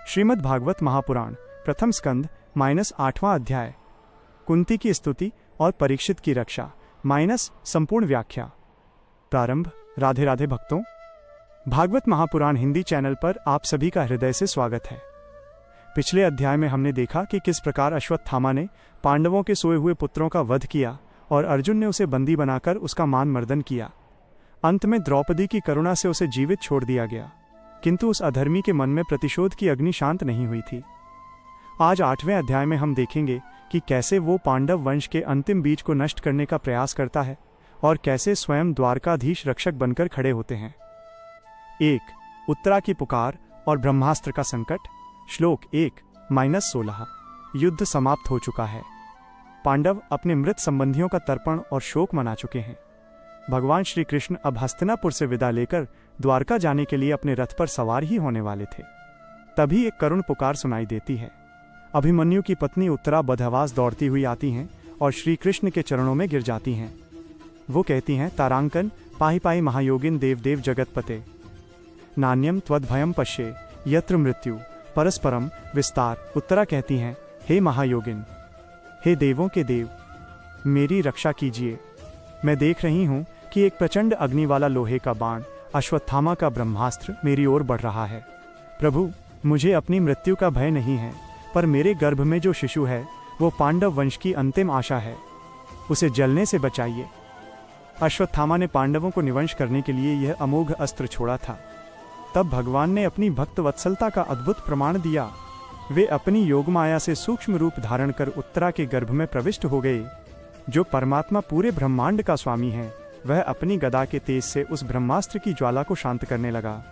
श्रीमद् भागवत महापुराण प्रथम स्कंद -8वां अध्याय। कुंती की स्तुति और परीक्षित की रक्षा संपूर्ण व्याख्या। प्रारंभ। राधे राधे भक्तों, भागवत महापुराण हिंदी चैनल पर आप सभी का हृदय से स्वागत है। पिछले अध्याय में हमने देखा कि किस प्रकार अश्वत्थामा ने पांडवों के सोए हुए पुत्रों का वध किया और अर्जुन ने उसे बंदी बनाकर उसका मान मर्दन किया। अंत में द्रौपदी की करुणा से उसे जीवित छोड़ दिया गया, किंतु उस अधर्मी के मन में प्रतिशोध की अग्नि शांत नहीं हुई थी। आज 8वें अध्याय में हम देखेंगे कि कैसे वो पांडव वंश के अंतिम बीज को नष्ट करने का प्रयास करता है और कैसे स्वयं द्वारकाधीश रक्षक बनकर खड़े होते हैं। 1. उत्तरा की पुकार और ब्रह्मास्त्र का संकट। श्लोक 1-16। युद्ध समाप्त हो चुका है। पांडव अपने मृत संबंधियों का तर्पण और शोक मना चुके हैं। भगवान श्री कृष्ण अब हस्तिनापुर से विदा लेकर द्वारका जाने के लिए अपने रथ पर सवार ही होने वाले थे। तभी एक करुण पुकार सुनाई देती है। अभिमन्यु की पत्नी उत्तरा बदहवास दौड़ती हुई आती हैं और श्री कृष्ण के चरणों में गिर जाती हैं। वो कहती हैं, तारांकन पाहि पाहि महायोगिन देव देव जगतपते, नान्यम त्वद्भयम पश्ये यत्र मृत्यु परस्परम विस्तार। उत्तरा कहती हैं, हे महायोगिन, हे देवों के देव, मेरी रक्षा कीजिए। मैं देख रही हूं कि एक प्रचंड अग्नि वाला लोहे का बाण अश्वत्थामा का ब्रह्मास्त्र मेरी ओर बढ़ रहा है। प्रभु, मुझे अपनी मृत्यु का भय नहीं है, पर मेरे गर्भ में जो शिशु है वो पांडव वंश की अंतिम आशा है, उसे जलने से बचाइए। अश्वत्थामा ने पांडवों को निवंश करने के लिए यह अमोघ अस्त्र छोड़ा था। तब भगवान ने अपनी भक्त वत्सलता का अद्भुत प्रमाण दिया। वे अपनी योगमाया से सूक्ष्म रूप धारण कर उत्तरा के गर्भ में प्रविष्ट हो गए। जो परमात्मा पूरे ब्रह्मांड का स्वामी है, वह अपनी गदा के तेज से उस ब्रह्मास्त्र की ज्वाला को शांत करने लगा।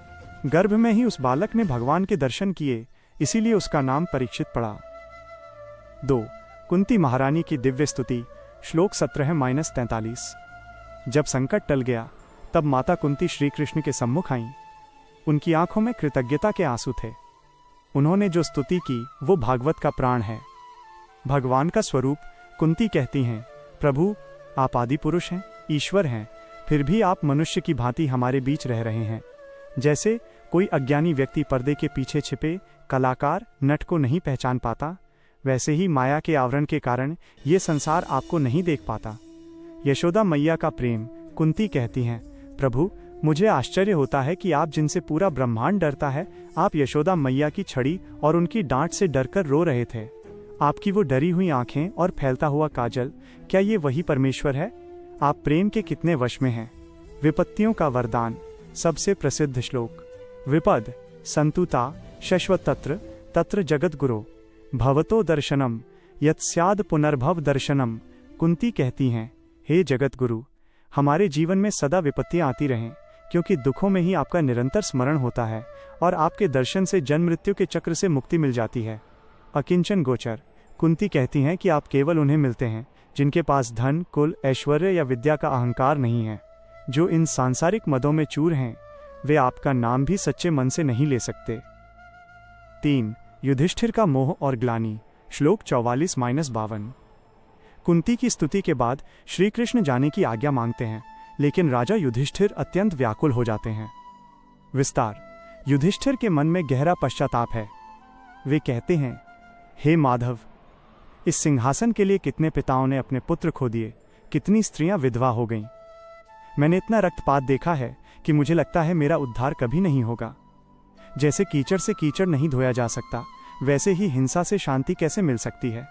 गर्भ में ही उस बालक ने भगवान के दर्शन किए, इसीलिए उसका नाम परीक्षित पड़ा। 2. कुंती महारानी की दिव्य स्तुति। श्लोक 17-43। जब संकट टल गया, तब माता कुंती श्री कृष्ण के सम्मुख आईं। उनकी आंखों में कृतज्ञता के आंसू थे। उन्होंने जो स्तुति की वो भागवत का प्राण है, भगवान का स्वरूप। कुंती कहती हैं, प्रभु, आप आदि पुरुष हैं, ईश्वर हैं, फिर भी आप मनुष्य की भांति हमारे बीच रह रहे हैं। जैसे कोई अज्ञानी व्यक्ति पर्दे के पीछे छिपे कलाकार नट को नहीं पहचान पाता, वैसे ही माया के आवरण के कारण ये संसार आपको नहीं देख पाता। यशोदा मैया का प्रेम। कुंती कहती हैं, प्रभु, मुझे आश्चर्य होता है कि आप जिनसे पूरा ब्रह्मांड डरता है, आप यशोदा मैया की छड़ी और उनकी डांट से डरकर रो रहे थे। आपकी वो डरी हुई आंखें और फैलता हुआ काजल, क्या ये वही परमेश्वर है? आप प्रेम के कितने वश में हैं। विपत्तियों का वरदान। सबसे प्रसिद्ध श्लोक। विपद संतुता शश्वत तत्र तत्र जगत गुरो भवतो दर्शनम यत्स्याद पुनर्भव दर्शनम। कुंती कहती हैं, हे जगत गुरु, हमारे जीवन में सदा विपत्तियां आती रहें, क्योंकि दुखों में ही आपका निरंतर स्मरण होता है और आपके दर्शन से जन्म मृत्यु के चक्र से मुक्ति मिल जाती है। अकिंचन गोचर। कुंती कहती हैं कि आप केवल उन्हें मिलते हैं जिनके पास धन, कुल, ऐश्वर्य या विद्या का अहंकार नहीं है। जो इन सांसारिक मदों में चूर हैं, वे आपका नाम भी सच्चे मन से नहीं ले सकते। 3. युधिष्ठिर का मोह और ग्लानि। श्लोक 44-52। कुंती की स्तुति के बाद श्री कृष्ण जाने की आज्ञा मांगते हैं, लेकिन राजा युधिष्ठिर अत्यंत व्याकुल हो जाते हैं। विस्तार। युधिष्ठिर के मन में गहरा पश्चाताप है। वे कहते हैं, हे माधव, इस सिंहासन के लिए कितने पिताओं ने अपने पुत्र खो दिए, कितनी स्त्रियां विधवा हो गईं। मैंने इतना रक्तपात देखा है कि मुझे लगता है मेरा उद्धार कभी नहीं होगा। जैसे कीचड़ से कीचड़ नहीं धोया जा सकता, वैसे ही हिंसा से शांति कैसे मिल सकती है।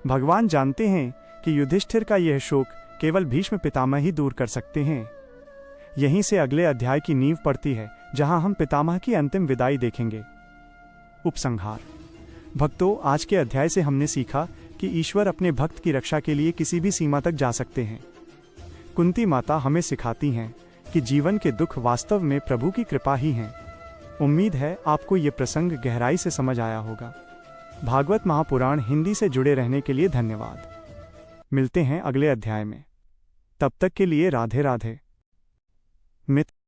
भगवान जानते हैं कि युधिष्ठिर का यह शोक केवल भीष्म पितामह ही दूर कर सकते हैं। यहीं से अगले अध्याय की नींव पड़ती है, जहां हम पितामह की अंतिम विदाई देखेंगे। उपसंहार। भक्तों, आज के अध्याय से हमने सीखा कि ईश्वर अपने भक्त की रक्षा के लिए किसी भी सीमा तक जा सकते हैं। कुंती माता हमें सिखाती हैं कि जीवन के दुख वास्तव में प्रभु की कृपा ही हैं। उम्मीद है आपको ये प्रसंग गहराई से समझ आया होगा। भागवत महापुराण हिंदी से जुड़े रहने के लिए धन्यवाद। मिलते हैं अगले अध्याय में। तब तक के लिए राधे राधे। मित्र